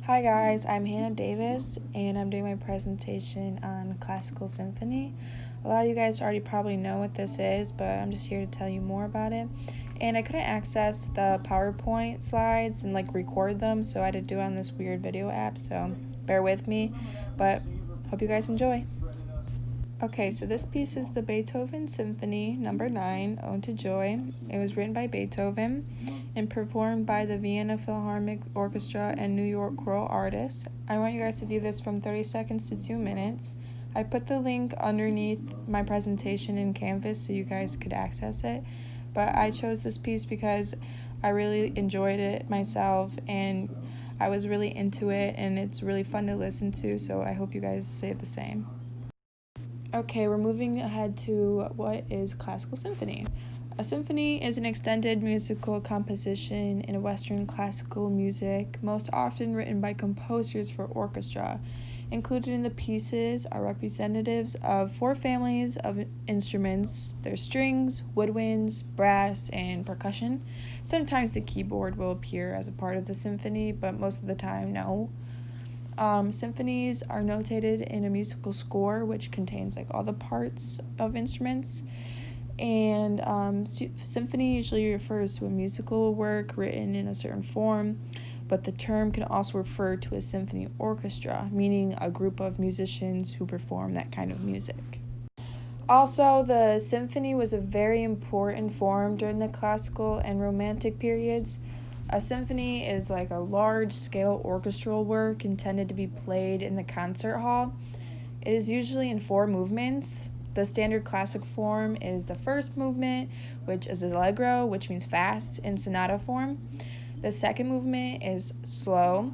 Hi guys, I'm Hannah Davis and I'm doing my presentation on classical symphony. A lot of you guys already probably know what this is, but I'm just here to tell you more about it. And I couldn't access the PowerPoint slides and record them, so I had to do it on this weird video app, so bear with me, but hope you guys enjoy. Okay, so this piece is the Beethoven Symphony Number 9, Ode to Joy. It was written by Beethoven and performed by the Vienna Philharmonic Orchestra and New York choral artists. I want you guys to view this from 30 seconds to 2 minutes. I put the link underneath my presentation in Canvas so you guys could access it. But I chose this piece because I really enjoyed it myself and I was really into it and it's really fun to listen to, so I hope you guys say the same. Okay, we're moving ahead to what is classical symphony. A symphony is an extended musical composition in Western classical music, most often written by composers for orchestra. Included in the pieces are representatives of 4 families of instruments. There's strings, woodwinds, brass, and percussion. Sometimes the keyboard will appear as a part of the symphony, but most of the time, no. Symphonies are notated in a musical score, which contains all the parts of instruments. And symphony usually refers to a musical work written in a certain form, but the term can also refer to a symphony orchestra, meaning a group of musicians who perform that kind of music. Also, the symphony was a very important form during the classical and romantic periods. A symphony is a large-scale orchestral work intended to be played in the concert hall. It is usually in 4 movements. The standard classic form is the first movement, which is allegro, which means fast, in sonata form. The second movement is slow.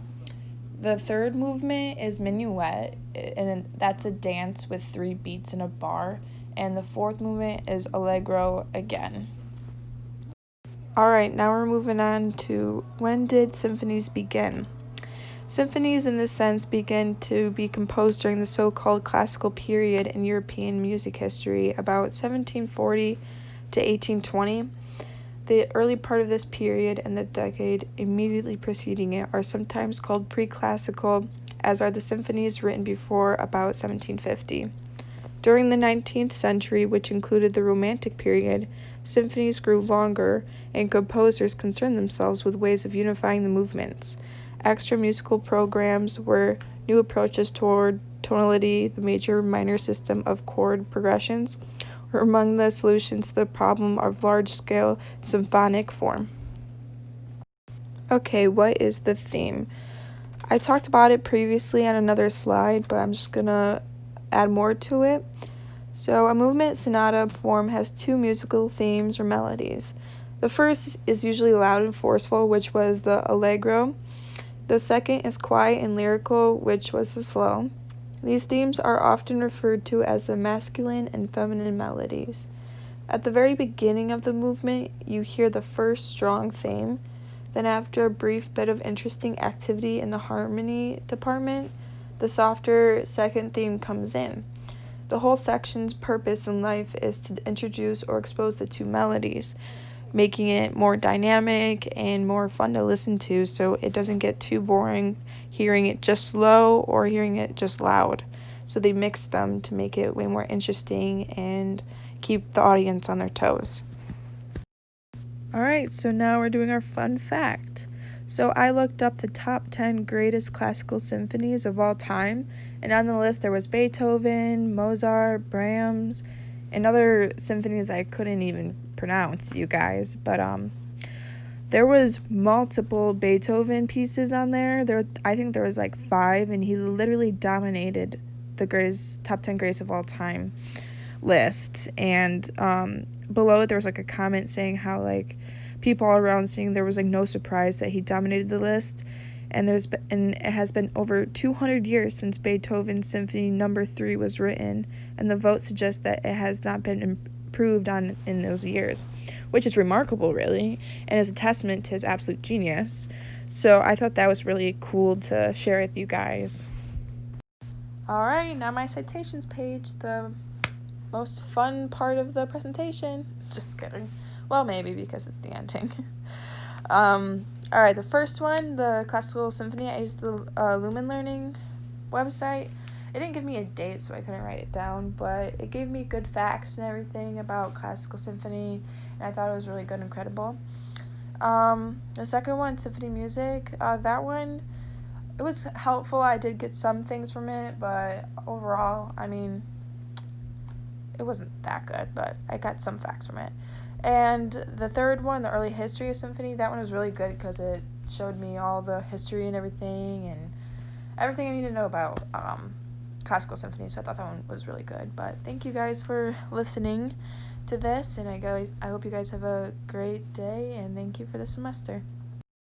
The third movement is minuet, and that's a dance with 3 beats in a bar. And the fourth movement is allegro again. Alright, now we're moving on to when did symphonies begin? Symphonies in this sense began to be composed during the so-called classical period in European music history, about 1740 to 1820. The early part of this period and the decade immediately preceding it are sometimes called pre-classical, as are the symphonies written before about 1750. During the 19th century, which included the Romantic period, symphonies grew longer, and composers concerned themselves with ways of unifying the movements. Extra musical programs were new approaches toward tonality, the major-minor system of chord progressions, were among the solutions to the problem of large-scale symphonic form. Okay, what is the theme? I talked about it previously on another slide, but I'm just gonna add more to it. So a movement sonata form has 2 musical themes or melodies. The first is usually loud and forceful, which was the allegro. The second is quiet and lyrical, which was the slow. These themes are often referred to as the masculine and feminine melodies. At the very beginning of the movement, you hear the first strong theme. Then after a brief bit of interesting activity in the harmony department, the softer second theme comes in. The whole section's purpose in life is to introduce or expose the 2 melodies, making it more dynamic and more fun to listen to so it doesn't get too boring hearing it just slow or hearing it just loud. So they mix them to make it way more interesting and keep the audience on their toes. Alright, so now we're doing our fun fact. So I looked up the top 10 greatest classical symphonies of all time, and on the list there was Beethoven, Mozart, Brahms, and other symphonies I couldn't even pronounce, you guys, but there was multiple Beethoven pieces on there. I think there was 5, and he literally dominated the top 10 greatest of all time list. And below it there was a comment saying how people all around saying there was no surprise that he dominated the list, and it has been over 200 years since Beethoven's Symphony Number 3 was written, and the vote suggests that it has not been improved on in those years, which is remarkable, really, and is a testament to his absolute genius. So I thought that was really cool to share with you guys. Alright, now my citations page, the most fun part of the presentation. Just kidding. Well, maybe, because it's the ending. All right, the first one, the Classical Symphony, I used the Lumen Learning website. It didn't give me a date, so I couldn't write it down, but it gave me good facts and everything about Classical Symphony, and I thought it was really good and credible. The second one, Symphony Music, that one, it was helpful. I did get some things from it, but overall, I mean, it wasn't that good, but I got some facts from it. And the third one, the early history of symphony, that one was really good because it showed me all the history and everything I need to know about classical symphony. So I thought that one was really good. But thank you guys for listening to this, and I hope you guys have a great day, and thank you for the semester.